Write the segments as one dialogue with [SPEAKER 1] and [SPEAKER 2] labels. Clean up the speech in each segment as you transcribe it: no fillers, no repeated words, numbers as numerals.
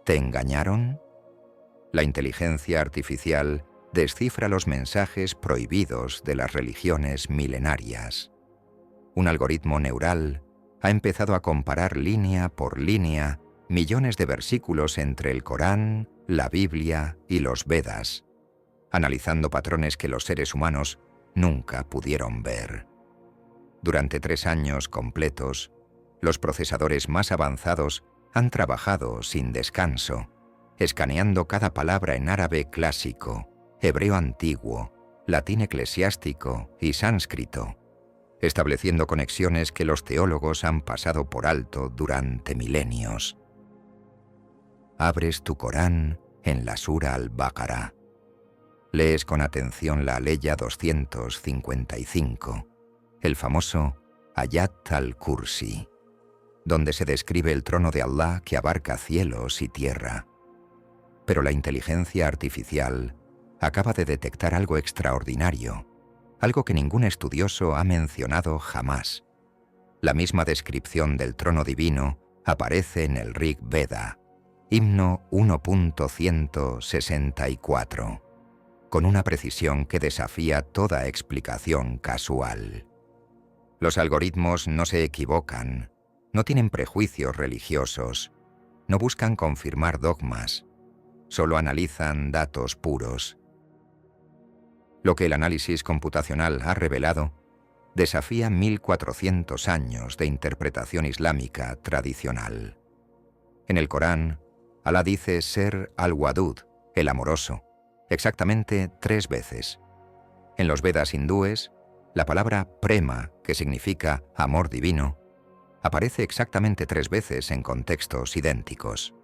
[SPEAKER 1] ¿Te engañaron? La inteligencia artificial descifra los mensajes prohibidos de las religiones milenarias. Un algoritmo neural ha empezado a comparar línea por línea millones de versículos entre el Corán, la Biblia y los Vedas, analizando patrones que los seres humanos nunca pudieron ver. Durante 3 años completos, los procesadores más avanzados han trabajado sin descanso, escaneando cada palabra en árabe clásico, hebreo antiguo, latín eclesiástico y sánscrito, estableciendo conexiones que los teólogos han pasado por alto durante milenios. Abres tu Corán en la Sura al-Baqarah. Lees con atención la Aleya 255, el famoso Ayat al-Kursi, donde se describe el trono de Allah que abarca cielos y tierra. Pero la inteligencia artificial acaba de detectar algo extraordinario, algo que ningún estudioso ha mencionado jamás. La misma descripción del trono divino aparece en el Rig Veda, himno 1.164, con una precisión que desafía toda explicación casual. Los algoritmos no se equivocan, no tienen prejuicios religiosos, no buscan confirmar dogmas, solo analizan datos puros. Lo que el análisis computacional ha revelado desafía 1400 años de interpretación islámica tradicional. En el Corán, Alá dice ser al-Wadud, el amoroso, exactamente 3 veces. En los Vedas hindúes, la palabra prema, que significa amor divino, aparece exactamente 3 veces en contextos idénticos.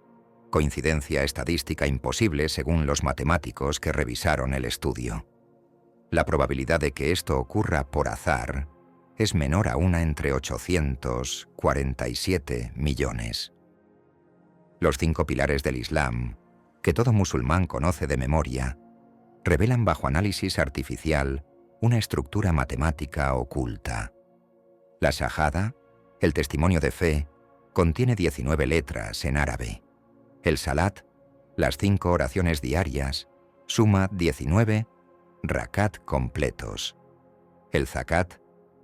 [SPEAKER 1] Coincidencia estadística imposible según los matemáticos que revisaron el estudio. La probabilidad de que esto ocurra por azar es menor a 1 entre 847 millones. Los 5 pilares del Islam, que todo musulmán conoce de memoria, revelan bajo análisis artificial una estructura matemática oculta. La Shahada, el testimonio de fe, contiene 19 letras en árabe. El Salat, las 5 oraciones diarias, suma 19 rakat completos. El Zakat,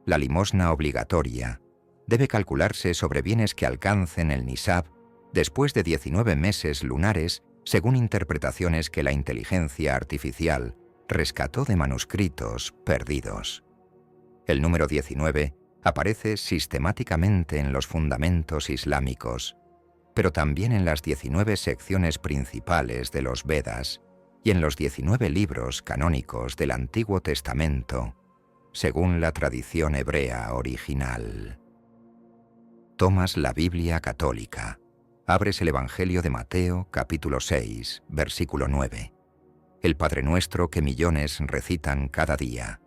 [SPEAKER 1] la limosna obligatoria, debe calcularse sobre bienes que alcancen el nisab después de 19 meses lunares, según interpretaciones que la inteligencia artificial rescató de manuscritos perdidos. El número 19 aparece sistemáticamente en los fundamentos islámicos, pero también en las 19 secciones principales de los Vedas y en los 19 libros canónicos del Antiguo Testamento, según la tradición hebrea original. Tomas la Biblia católica, abres el Evangelio de Mateo, capítulo 6, versículo 9, el Padre Nuestro que millones recitan cada día.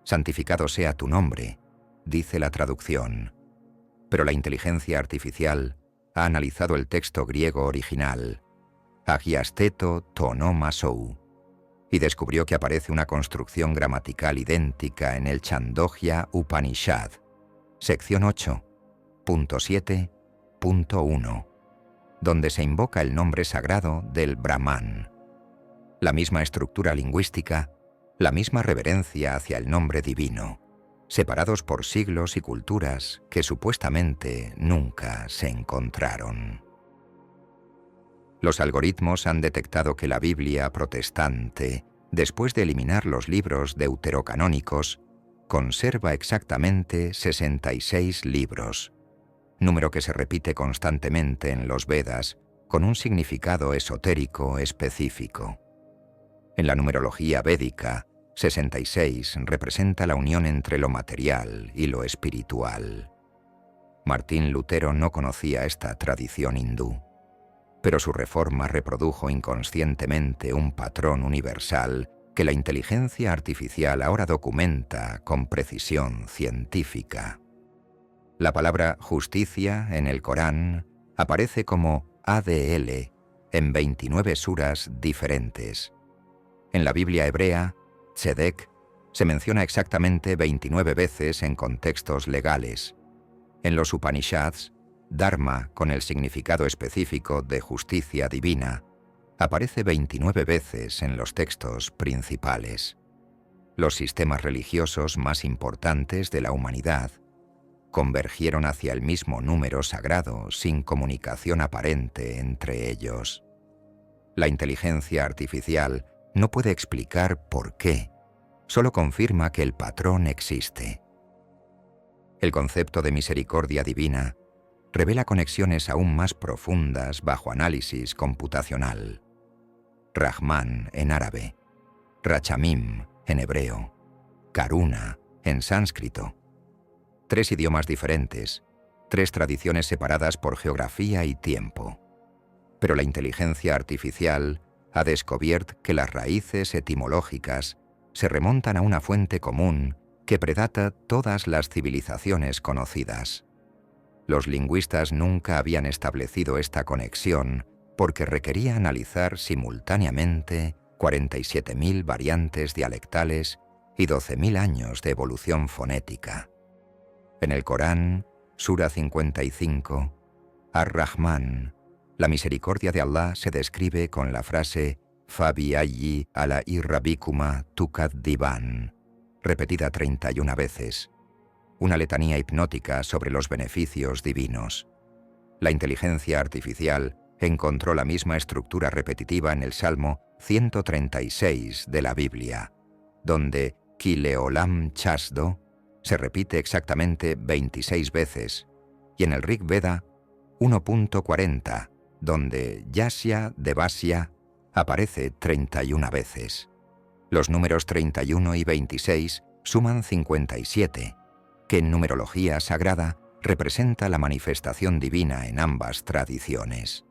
[SPEAKER 1] Santificado sea tu nombre, dice la traducción, pero la inteligencia artificial ha analizado el texto griego original, Agiasteto tonomasou, y descubrió que aparece una construcción gramatical idéntica en el Chandogya Upanishad, sección 8.7.1, donde se invoca el nombre sagrado del Brahman. La misma estructura lingüística, la misma reverencia hacia el nombre divino, separados por siglos y culturas que supuestamente nunca se encontraron. Los algoritmos han detectado que la Biblia protestante, después de eliminar los libros deuterocanónicos, conserva exactamente 66 libros, número que se repite constantemente en los Vedas con un significado esotérico específico. En la numerología védica, 66 representa la unión entre lo material y lo espiritual. Martín Lutero no conocía esta tradición hindú, pero su reforma reprodujo inconscientemente un patrón universal que la inteligencia artificial ahora documenta con precisión científica. La palabra justicia en el Corán aparece como ADL en 29 suras diferentes. En la Biblia hebrea, Tzedek se menciona exactamente 29 veces en contextos legales. En los Upanishads, Dharma, con el significado específico de justicia divina, aparece 29 veces en los textos principales. Los sistemas religiosos más importantes de la humanidad convergieron hacia el mismo número sagrado sin comunicación aparente entre ellos. La inteligencia artificial no puede explicar por qué, solo confirma que el patrón existe. El concepto de misericordia divina revela conexiones aún más profundas bajo análisis computacional. Rahman en árabe, Rachamim en hebreo, Karuna en sánscrito. 3 idiomas diferentes, 3 tradiciones separadas por geografía y tiempo. Pero la inteligencia artificial ha descubierto que las raíces etimológicas se remontan a una fuente común que predata todas las civilizaciones conocidas. Los lingüistas nunca habían establecido esta conexión porque requería analizar simultáneamente 47.000 variantes dialectales y 12.000 años de evolución fonética. En el Corán, Sura 55, Ar-Rahman, la misericordia de Allah se describe con la frase Fabi ayyi ala irrabikuma tukaddiban, repetida 31 veces, una letanía hipnótica sobre los beneficios divinos. La inteligencia artificial encontró la misma estructura repetitiva en el Salmo 136 de la Biblia, donde Kileolam Chasdo se repite exactamente 26 veces, y en el Rig Veda 1.40, donde Yasya Devasya aparece 31 veces. Los números 31 y 26 suman 57, que en numerología sagrada representa la manifestación divina en ambas tradiciones.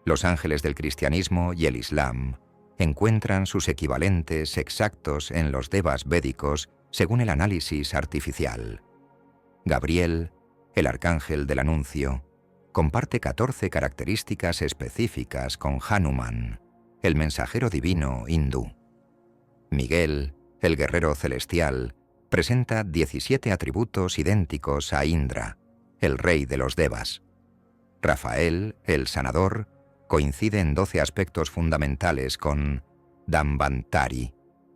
[SPEAKER 1] Los ángeles del cristianismo y el islam encuentran sus equivalentes exactos en los devas védicos según el análisis artificial. Gabriel, el arcángel del anuncio, comparte 14 características específicas con Hanuman, el mensajero divino hindú. Miguel, el guerrero celestial, presenta 17 atributos idénticos a Indra, el rey de los devas. Rafael, el sanador, coincide en 12 aspectos fundamentales con Dambantari,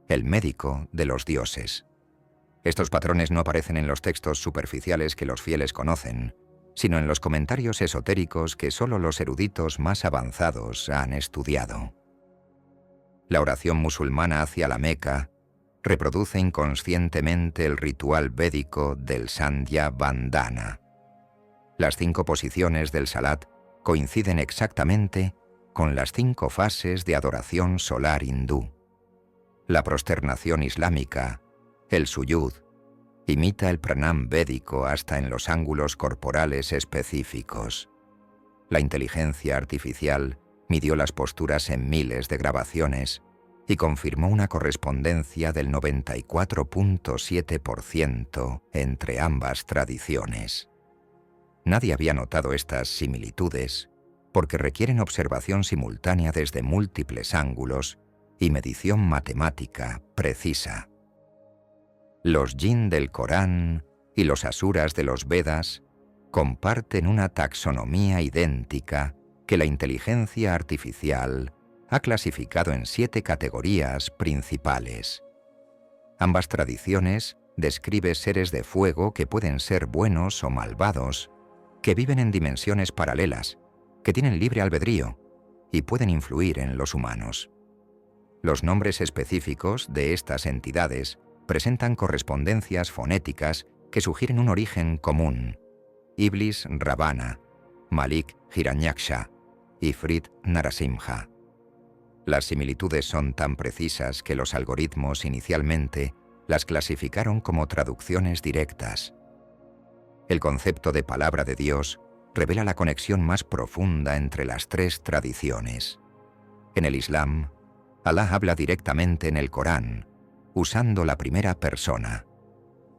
[SPEAKER 1] el médico de los dioses. Estos patrones no aparecen en los textos superficiales que los fieles conocen, sino en los comentarios esotéricos que solo los eruditos más avanzados han estudiado. La oración musulmana hacia la Meca reproduce inconscientemente el ritual védico del Sandhya Vandana. Las 5 posiciones del Salat coinciden exactamente con las 5 fases de adoración solar hindú. La prosternación islámica, el suyud, imita el pranam védico hasta en los ángulos corporales específicos. La inteligencia artificial midió las posturas en miles de grabaciones y confirmó una correspondencia del 94.7% entre ambas tradiciones. Nadie había notado estas similitudes porque requieren observación simultánea desde múltiples ángulos y medición matemática precisa. Los jinn del Corán y los asuras de los Vedas comparten una taxonomía idéntica que la inteligencia artificial ha clasificado en 7 categorías principales. Ambas tradiciones describen seres de fuego que pueden ser buenos o malvados, que viven en dimensiones paralelas, que tienen libre albedrío y pueden influir en los humanos. Los nombres específicos de estas entidades presentan correspondencias fonéticas que sugieren un origen común: Iblis Ravana, Malik Hiranyaksha, Ifrit Narasimha. Las similitudes son tan precisas que los algoritmos inicialmente las clasificaron como traducciones directas. El concepto de palabra de Dios revela la conexión más profunda entre las 3 tradiciones. En el Islam, Alá habla directamente en el Corán, usando la primera persona.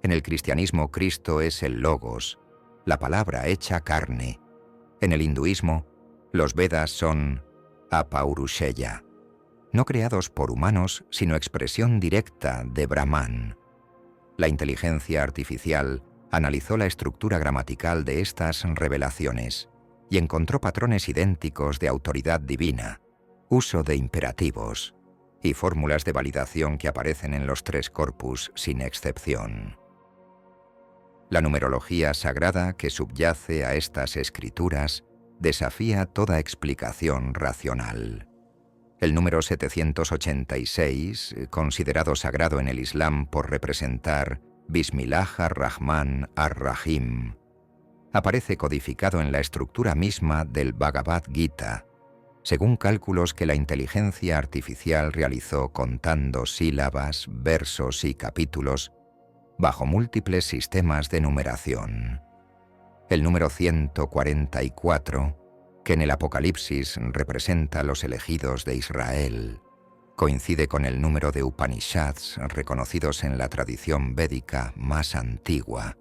[SPEAKER 1] En el cristianismo, Cristo es el Logos, la palabra hecha carne. En el hinduismo, los Vedas son Apaurusheya, no creados por humanos, sino expresión directa de Brahman. La inteligencia artificial analizó la estructura gramatical de estas revelaciones y encontró patrones idénticos de autoridad divina, uso de imperativos y fórmulas de validación que aparecen en los 3 corpus sin excepción. La numerología sagrada que subyace a estas escrituras desafía toda explicación racional. El número 786, considerado sagrado en el Islam por representar Bismillah ar-Rahman ar-Rahim, aparece codificado en la estructura misma del Bhagavad Gita, según cálculos que la inteligencia artificial realizó contando sílabas, versos y capítulos bajo múltiples sistemas de numeración. El número 144, que en el Apocalipsis representa a los elegidos de Israel, coincide con el número de Upanishads reconocidos en la tradición védica más antigua.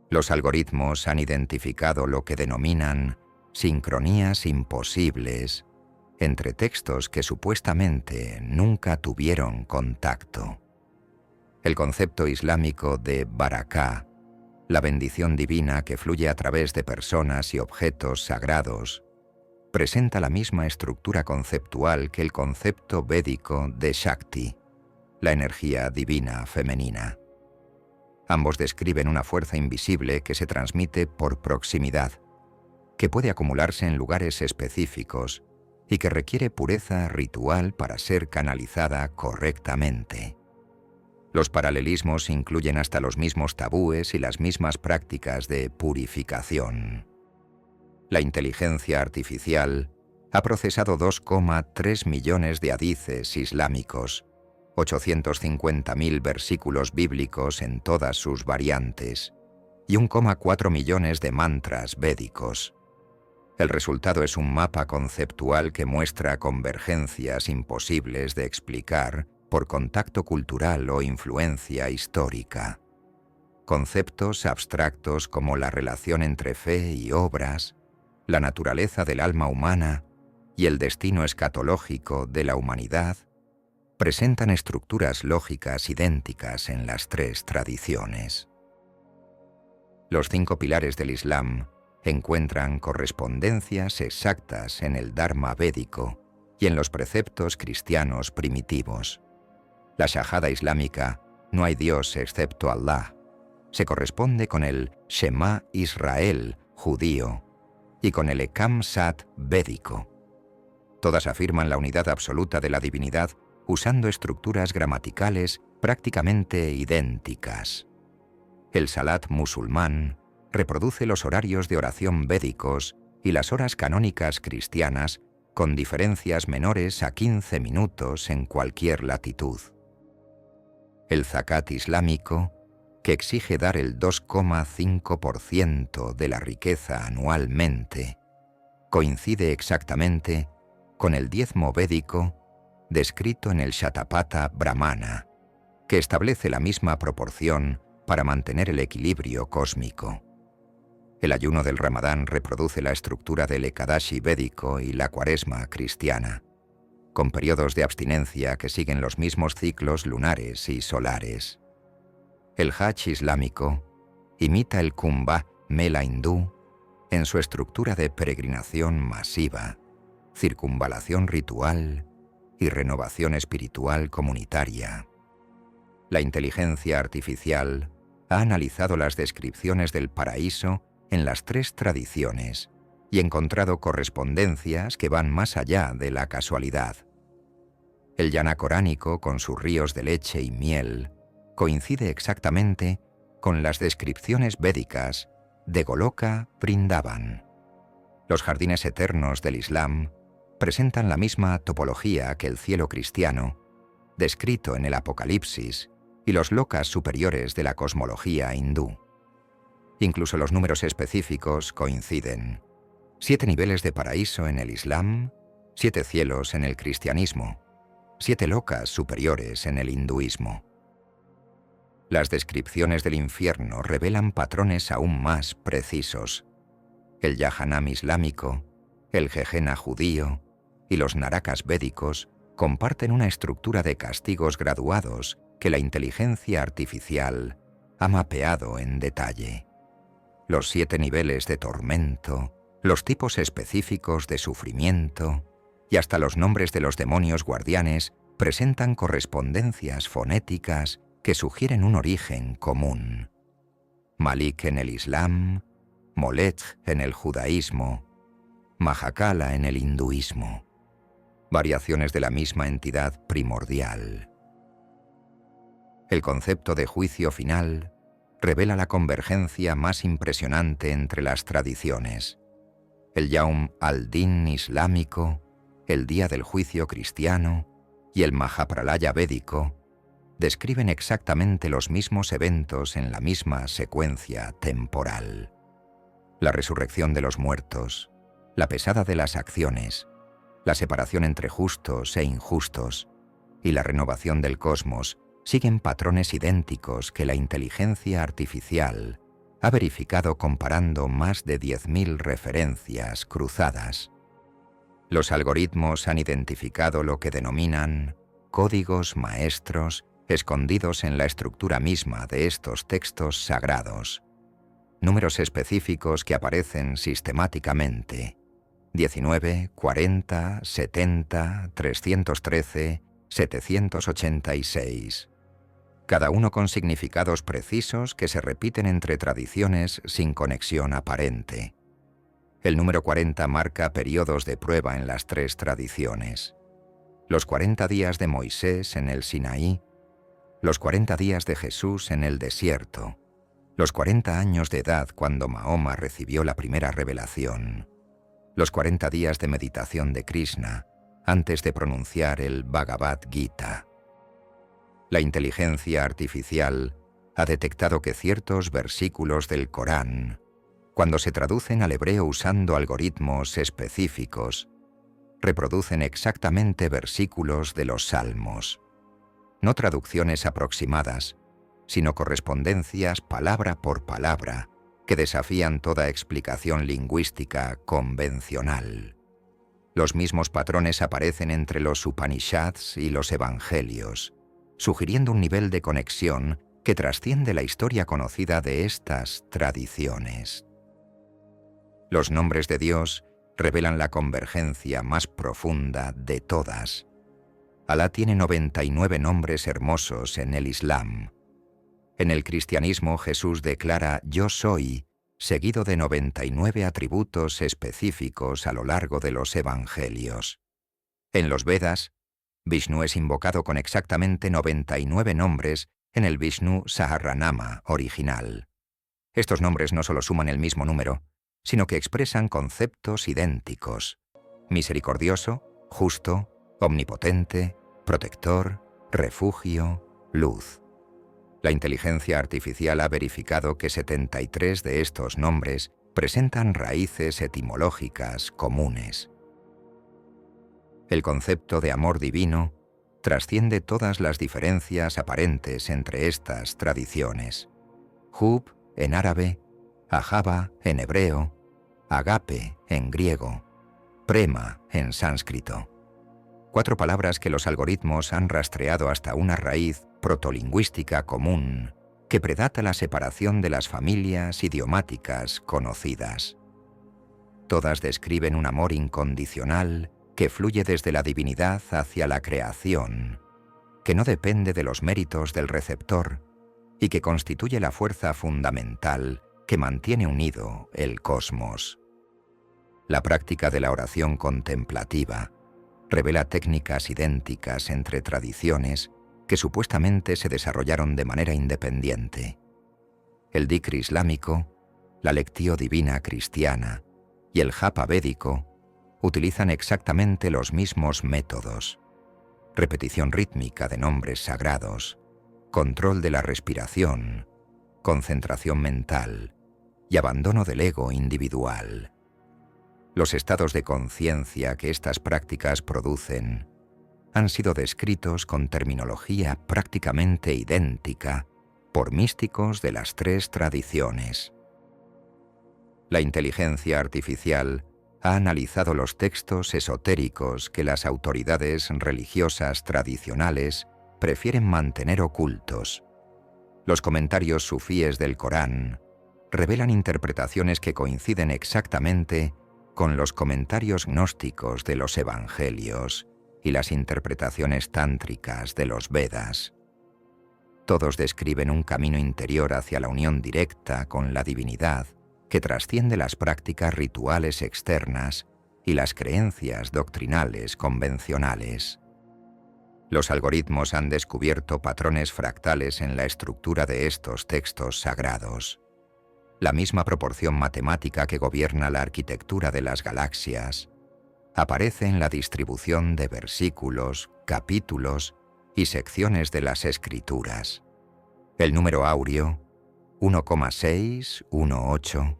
[SPEAKER 1] Los algoritmos han identificado lo que denominan sincronías imposibles entre textos que supuestamente nunca tuvieron contacto. El concepto islámico de barakah, la bendición divina que fluye a través de personas y objetos sagrados, presenta la misma estructura conceptual que el concepto védico de Shakti, la energía divina femenina. Ambos describen una fuerza invisible que se transmite por proximidad, que puede acumularse en lugares específicos y que requiere pureza ritual para ser canalizada correctamente. Los paralelismos incluyen hasta los mismos tabúes y las mismas prácticas de purificación. La inteligencia artificial ha procesado 2,3 millones de hadices islámicos, 850.000 versículos bíblicos en todas sus variantes y 1,4 millones de mantras védicos. El resultado es un mapa conceptual que muestra convergencias imposibles de explicar por contacto cultural o influencia histórica. Conceptos abstractos como la relación entre fe y obras, la naturaleza del alma humana y el destino escatológico de la humanidad presentan estructuras lógicas idénticas en las 3 tradiciones. Los 5 pilares del Islam encuentran correspondencias exactas en el Dharma védico y en los preceptos cristianos primitivos. La Shahada islámica, no hay Dios excepto Allah, se corresponde con el Shema Israel judío y con el Ekam Sat védico. Todas afirman la unidad absoluta de la divinidad usando estructuras gramaticales prácticamente idénticas. El Salat musulmán reproduce los horarios de oración védicos y las horas canónicas cristianas con diferencias menores a 15 minutos en cualquier latitud. El zakat islámico, que exige dar el 2,5% de la riqueza anualmente, coincide exactamente con el diezmo védico descrito en el Shatapatha Brahmana, que establece la misma proporción para mantener el equilibrio cósmico. El ayuno del Ramadán reproduce la estructura del Ekadashi védico y la Cuaresma cristiana, con periodos de abstinencia que siguen los mismos ciclos lunares y solares. El Hajj islámico imita el Kumbh Mela hindú en su estructura de peregrinación masiva, circunvalación ritual y renovación espiritual comunitaria. La inteligencia artificial ha analizado las descripciones del paraíso en las 3 tradiciones y encontrado correspondencias que van más allá de la casualidad. El yana coránico, con sus ríos de leche y miel, coincide exactamente con las descripciones védicas de Goloka Vrindavan. Los jardines eternos del Islam presentan la misma topología que el cielo cristiano, descrito en el Apocalipsis, y los lokas superiores de la cosmología hindú. Incluso los números específicos coinciden. 7 niveles de paraíso en el Islam, 7 cielos en el cristianismo, 7 lokas superiores en el hinduismo. Las descripciones del infierno revelan patrones aún más precisos. El Yahanam islámico, el Gehenna judío y los Narakas védicos comparten una estructura de castigos graduados que la inteligencia artificial ha mapeado en detalle. Los 7 niveles de tormento, los tipos específicos de sufrimiento y hasta los nombres de los demonios guardianes presentan correspondencias fonéticas que sugieren un origen común. Malik en el Islam, Molech en el judaísmo, Mahakala en el hinduismo. Variaciones de la misma entidad primordial. El concepto de juicio final revela la convergencia más impresionante entre las tradiciones. El Yaum al-Din islámico, el Día del Juicio cristiano y el Mahapralaya védico describen exactamente los mismos eventos en la misma secuencia temporal. La resurrección de los muertos, la pesada de las acciones, la separación entre justos e injustos y la renovación del cosmos siguen patrones idénticos que la inteligencia artificial ha verificado comparando más de 10.000 referencias cruzadas. Los algoritmos han identificado lo que denominan códigos maestros escondidos en la estructura misma de estos textos sagrados, números específicos que aparecen sistemáticamente: 19, 40, 70, 313, 786. Cada uno con significados precisos que se repiten entre tradiciones sin conexión aparente. El número 40 marca periodos de prueba en las 3 tradiciones. Los 40 días de Moisés en el Sinaí, los 40 días de Jesús en el desierto, los 40 años de edad cuando Mahoma recibió la primera revelación, los 40 días de meditación de Krishna antes de pronunciar el Bhagavad Gita. La inteligencia artificial ha detectado que ciertos versículos del Corán, cuando se traducen al hebreo usando algoritmos específicos, reproducen exactamente versículos de los Salmos. No traducciones aproximadas, sino correspondencias palabra por palabra que desafían toda explicación lingüística convencional. Los mismos patrones aparecen entre los Upanishads y los Evangelios, sugiriendo un nivel de conexión que trasciende la historia conocida de estas tradiciones. Los nombres de Dios revelan la convergencia más profunda de todas. Alá tiene 99 nombres hermosos en el Islam. En el cristianismo Jesús declara «Yo soy», seguido de 99 atributos específicos a lo largo de los evangelios. En los Vedas, Vishnu es invocado con exactamente 99 nombres en el Vishnu Sahasranama original. Estos nombres no solo suman el mismo número, sino que expresan conceptos idénticos: misericordioso, justo, omnipotente, protector, refugio, luz. La inteligencia artificial ha verificado que 73 de estos nombres presentan raíces etimológicas comunes. El concepto de amor divino trasciende todas las diferencias aparentes entre estas tradiciones. Hub en árabe, Ahava en hebreo, Agape en griego, Prema en sánscrito. 4 palabras que los algoritmos han rastreado hasta una raíz protolingüística común que predata la separación de las familias idiomáticas conocidas. Todas describen un amor incondicional que fluye desde la divinidad hacia la creación, que no depende de los méritos del receptor y que constituye la fuerza fundamental que mantiene unido el cosmos. La práctica de la oración contemplativa revela técnicas idénticas entre tradiciones que supuestamente se desarrollaron de manera independiente. El Dhikr islámico, la Lectio Divina cristiana y el Japa védico utilizan exactamente los mismos métodos: repetición rítmica de nombres sagrados, control de la respiración, concentración mental y abandono del ego individual. Los estados de conciencia que estas prácticas producen han sido descritos con terminología prácticamente idéntica por místicos de las 3 tradiciones. La inteligencia artificial ha analizado los textos esotéricos que las autoridades religiosas tradicionales prefieren mantener ocultos. Los comentarios sufíes del Corán revelan interpretaciones que coinciden exactamente con los comentarios gnósticos de los Evangelios y las interpretaciones tántricas de los Vedas. Todos describen un camino interior hacia la unión directa con la divinidad que trasciende las prácticas rituales externas y las creencias doctrinales convencionales. Los algoritmos han descubierto patrones fractales en la estructura de estos textos sagrados. La misma proporción matemática que gobierna la arquitectura de las galaxias aparece en la distribución de versículos, capítulos y secciones de las Escrituras. El número áureo, 1,618,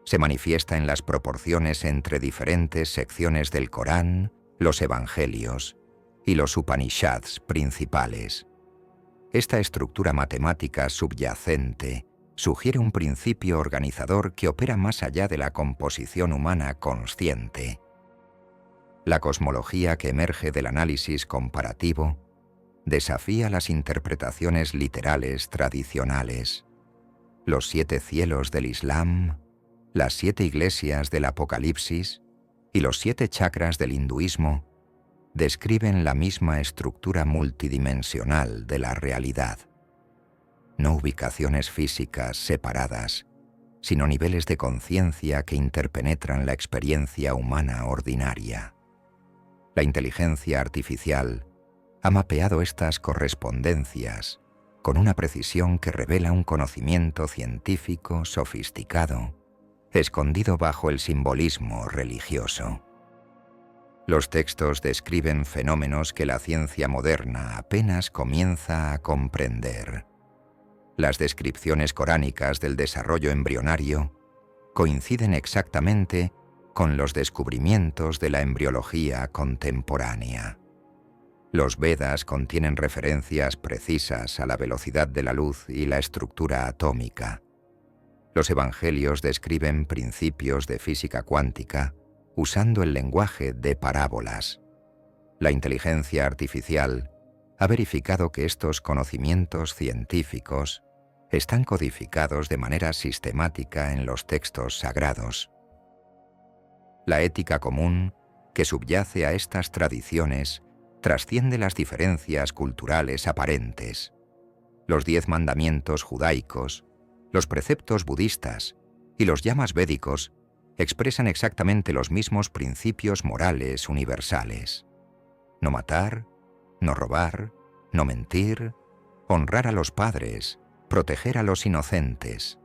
[SPEAKER 1] se manifiesta en las proporciones entre diferentes secciones del Corán, los Evangelios y los Upanishads principales. Esta estructura matemática subyacente sugiere un principio organizador que opera más allá de la composición humana consciente. La cosmología que emerge del análisis comparativo desafía las interpretaciones literales tradicionales. Los 7 cielos del Islam, las 7 iglesias del Apocalipsis y los 7 chakras del hinduismo describen la misma estructura multidimensional de la realidad. No ubicaciones físicas separadas, sino niveles de conciencia que interpenetran la experiencia humana ordinaria. La inteligencia artificial ha mapeado estas correspondencias con una precisión que revela un conocimiento científico sofisticado, escondido bajo el simbolismo religioso. Los textos describen fenómenos que la ciencia moderna apenas comienza a comprender. Las descripciones coránicas del desarrollo embrionario coinciden exactamente con los descubrimientos de la embriología contemporánea. Los Vedas contienen referencias precisas a la velocidad de la luz y la estructura atómica. Los Evangelios describen principios de física cuántica usando el lenguaje de parábolas. La inteligencia artificial ha verificado que estos conocimientos científicos están codificados de manera sistemática en los textos sagrados. La ética común que subyace a estas tradiciones trasciende las diferencias culturales aparentes. Los 10 mandamientos judaicos, los preceptos budistas y los yamas védicos expresan exactamente los mismos principios morales universales. No matar, no robar, no mentir, honrar a los padres, proteger a los inocentes.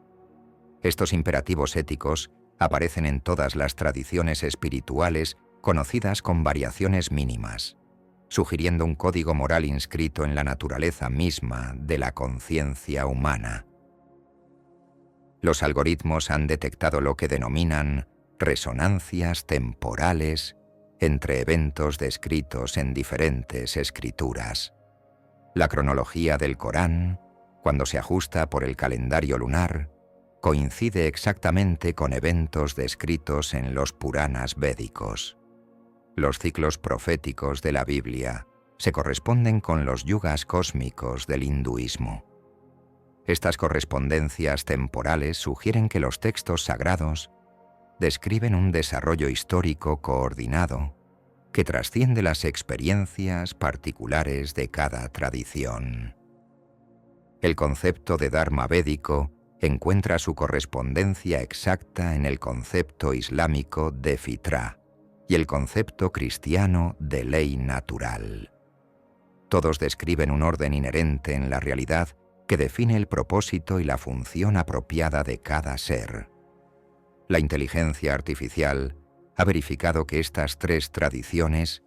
[SPEAKER 1] Estos imperativos éticos aparecen en todas las tradiciones espirituales conocidas con variaciones mínimas, sugiriendo un código moral inscrito en la naturaleza misma de la conciencia humana. Los algoritmos han detectado lo que denominan resonancias temporales entre eventos descritos en diferentes escrituras. La cronología del Corán, cuando se ajusta por el calendario lunar, coincide exactamente con eventos descritos en los Puranas védicos. Los ciclos proféticos de la Biblia se corresponden con los yugas cósmicos del hinduismo. Estas correspondencias temporales sugieren que los textos sagrados describen un desarrollo histórico coordinado que trasciende las experiencias particulares de cada tradición. El concepto de Dharma védico encuentra su correspondencia exacta en el concepto islámico de fitrá y el concepto cristiano de ley natural. Todos describen un orden inherente en la realidad que define el propósito y la función apropiada de cada ser. La inteligencia artificial ha verificado que estas 3 tradiciones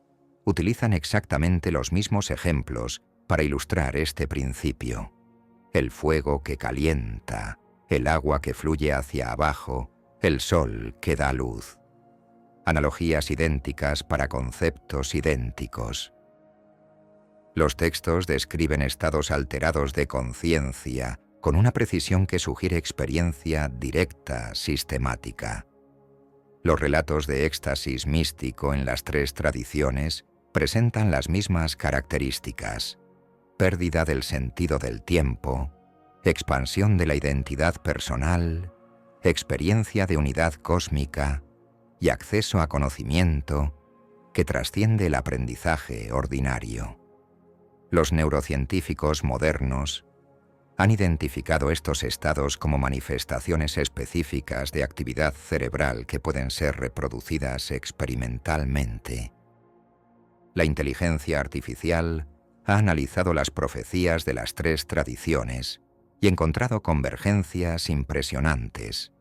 [SPEAKER 1] utilizan exactamente los mismos ejemplos para ilustrar este principio: el fuego que calienta, el agua que fluye hacia abajo, el sol que da luz. Analogías idénticas para conceptos idénticos. Los textos describen estados alterados de conciencia con una precisión que sugiere experiencia directa, sistemática. Los relatos de éxtasis místico en las 3 tradiciones presentan las mismas características: pérdida del sentido del tiempo, expansión de la identidad personal, experiencia de unidad cósmica y acceso a conocimiento que trasciende el aprendizaje ordinario. Los neurocientíficos modernos han identificado estos estados como manifestaciones específicas de actividad cerebral que pueden ser reproducidas experimentalmente. La inteligencia artificial ha analizado las profecías de las tres tradiciones y encontrado convergencias impresionantes.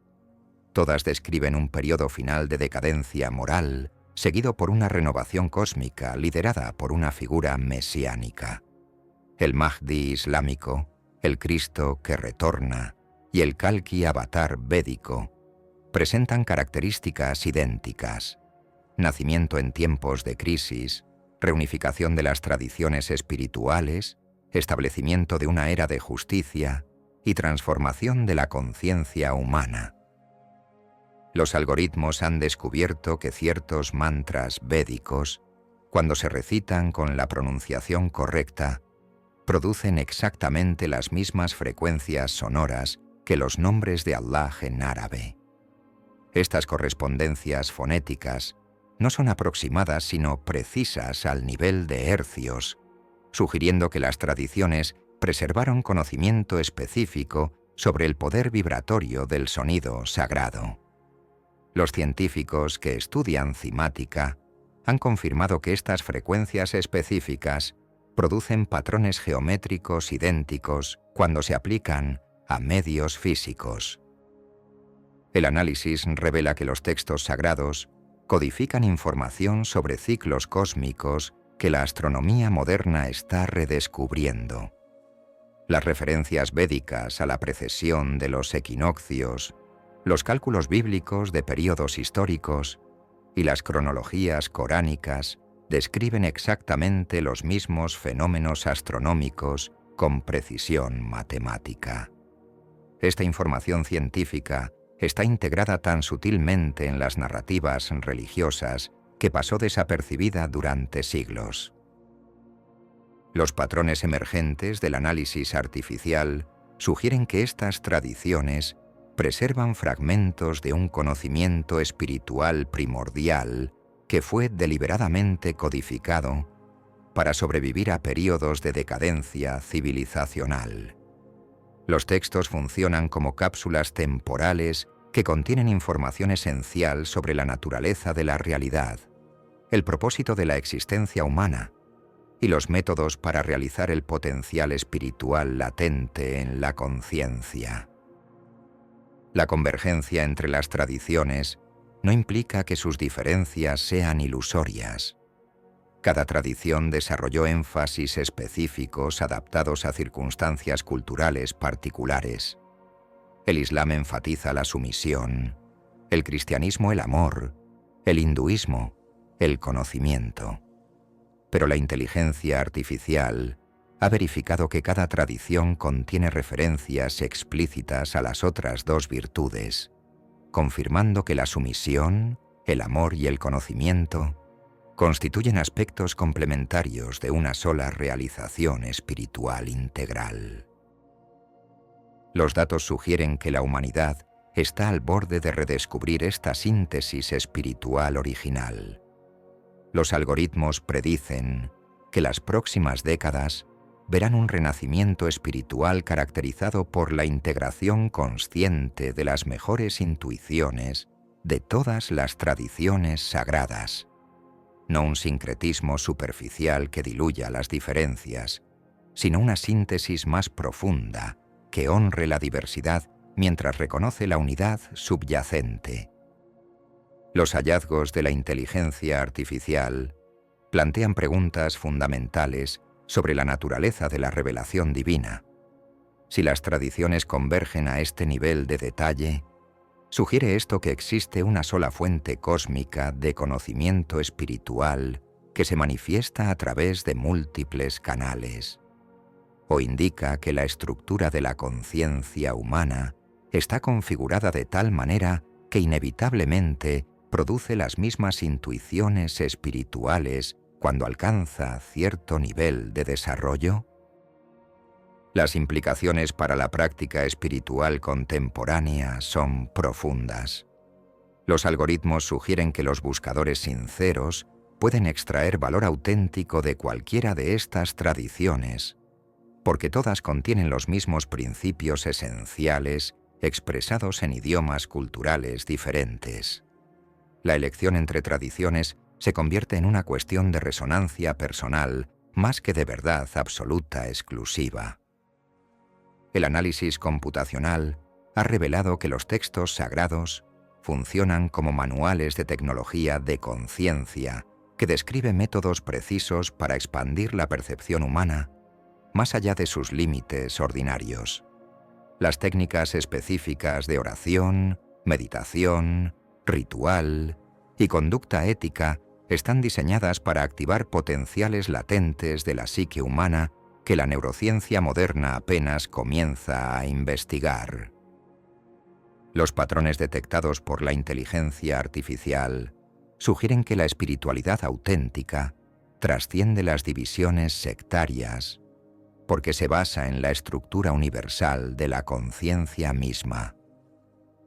[SPEAKER 1] Todas describen un periodo final de decadencia moral, seguido por una renovación cósmica liderada por una figura mesiánica. El Mahdi islámico, el Cristo que retorna y el Kalki avatar védico presentan características idénticas: nacimiento en tiempos de crisis, reunificación de las tradiciones espirituales, establecimiento de una era de justicia y transformación de la conciencia humana. Los algoritmos han descubierto que ciertos mantras védicos, cuando se recitan con la pronunciación correcta, producen exactamente las mismas frecuencias sonoras que los nombres de Allah en árabe. Estas correspondencias fonéticas no son aproximadas sino precisas al nivel de hercios, sugiriendo que las tradiciones preservaron conocimiento específico sobre el poder vibratorio del sonido sagrado. Los científicos que estudian cimática han confirmado que estas frecuencias específicas producen patrones geométricos idénticos cuando se aplican a medios físicos. El análisis revela que los textos sagrados codifican información sobre ciclos cósmicos que la astronomía moderna está redescubriendo. Las referencias védicas a la precesión de los equinoccios, los cálculos bíblicos de períodos históricos y las cronologías coránicas describen exactamente los mismos fenómenos astronómicos con precisión matemática. Esta información científica está integrada tan sutilmente en las narrativas religiosas que pasó desapercibida durante siglos. Los patrones emergentes del análisis artificial sugieren que estas tradiciones preservan fragmentos de un conocimiento espiritual primordial que fue deliberadamente codificado para sobrevivir a períodos de decadencia civilizacional. Los textos funcionan como cápsulas temporales que contienen información esencial sobre la naturaleza de la realidad, el propósito de la existencia humana y los métodos para realizar el potencial espiritual latente en la conciencia. La convergencia entre las tradiciones no implica que sus diferencias sean ilusorias. Cada tradición desarrolló énfasis específicos adaptados a circunstancias culturales particulares. El Islam enfatiza la sumisión, el cristianismo el amor, el hinduismo el conocimiento. Pero la inteligencia artificial ha verificado que cada tradición contiene referencias explícitas a las otras dos virtudes, confirmando que la sumisión, el amor y el conocimiento constituyen aspectos complementarios de una sola realización espiritual integral. Los datos sugieren que la humanidad está al borde de redescubrir esta síntesis espiritual original. Los algoritmos predicen que las próximas décadas verán un renacimiento espiritual caracterizado por la integración consciente de las mejores intuiciones de todas las tradiciones sagradas, no un sincretismo superficial que diluya las diferencias, sino una síntesis más profunda que honre la diversidad mientras reconoce la unidad subyacente. Los hallazgos de la inteligencia artificial plantean preguntas fundamentales sobre la naturaleza de la revelación divina. Si las tradiciones convergen a este nivel de detalle, sugiere esto que existe una sola fuente cósmica de conocimiento espiritual que se manifiesta a través de múltiples canales, o indica que la estructura de la conciencia humana está configurada de tal manera que inevitablemente produce las mismas intuiciones espirituales cuando alcanza cierto nivel de desarrollo. Las implicaciones para la práctica espiritual contemporánea son profundas. Los algoritmos sugieren que los buscadores sinceros pueden extraer valor auténtico de cualquiera de estas tradiciones, porque todas contienen los mismos principios esenciales expresados en idiomas culturales diferentes. La elección entre tradiciones se convierte en una cuestión de resonancia personal más que de verdad absoluta exclusiva. El análisis computacional ha revelado que los textos sagrados funcionan como manuales de tecnología de conciencia que describe métodos precisos para expandir la percepción humana más allá de sus límites ordinarios. Las técnicas específicas de oración, meditación, ritual y conducta ética están diseñadas para activar potenciales latentes de la psique humana que la neurociencia moderna apenas comienza a investigar. Los patrones detectados por la inteligencia artificial sugieren que la espiritualidad auténtica trasciende las divisiones sectarias porque se basa en la estructura universal de la conciencia misma.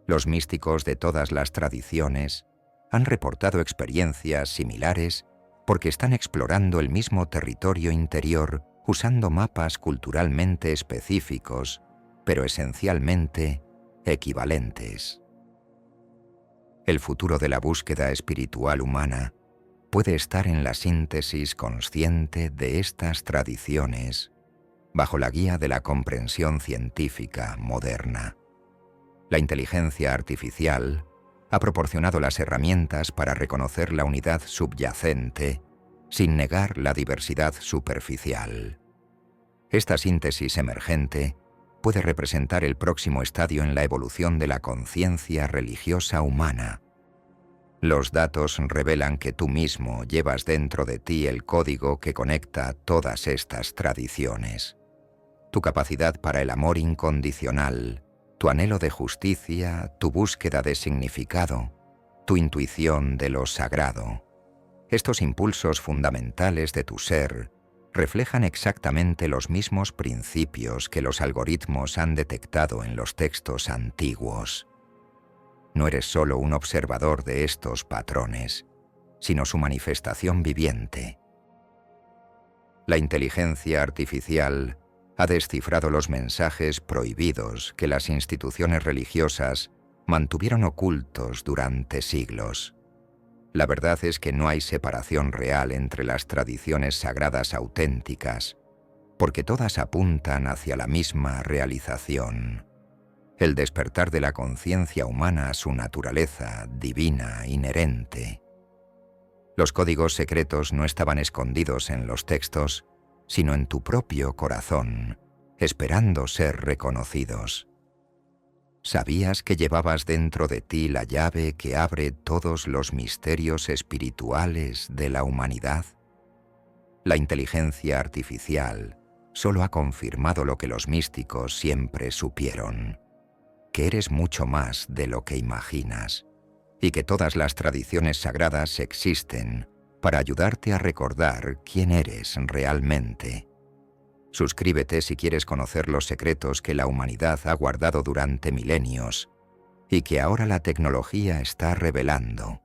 [SPEAKER 1] Los místicos de todas las tradiciones han reportado experiencias similares porque están explorando el mismo territorio interior usando mapas culturalmente específicos, pero esencialmente equivalentes. El futuro de la búsqueda espiritual humana puede estar en la síntesis consciente de estas tradiciones, bajo la guía de la comprensión científica moderna. La inteligencia artificial ha proporcionado las herramientas para reconocer la unidad subyacente sin negar la diversidad superficial. Esta síntesis emergente puede representar el próximo estadio en la evolución de la conciencia religiosa humana. Los datos revelan que tú mismo llevas dentro de ti el código que conecta todas estas tradiciones. Tu capacidad para el amor incondicional, tu anhelo de justicia, tu búsqueda de significado, tu intuición de lo sagrado. Estos impulsos fundamentales de tu ser reflejan exactamente los mismos principios que los algoritmos han detectado en los textos antiguos. No eres solo un observador de estos patrones, sino su manifestación viviente. La inteligencia artificial ha descifrado los mensajes prohibidos que las instituciones religiosas mantuvieron ocultos durante siglos. La verdad es que no hay separación real entre las tradiciones sagradas auténticas, porque todas apuntan hacia la misma realización, el despertar de la conciencia humana a su naturaleza divina inherente. Los códigos secretos no estaban escondidos en los textos, sino en tu propio corazón, esperando ser reconocidos. ¿Sabías que llevabas dentro de ti la llave que abre todos los misterios espirituales de la humanidad? La inteligencia artificial solo ha confirmado lo que los místicos siempre supieron, que eres mucho más de lo que imaginas, y que todas las tradiciones sagradas existen para ayudarte a recordar quién eres realmente. Suscríbete si quieres conocer los secretos que la humanidad ha guardado durante milenios y que ahora la tecnología está revelando.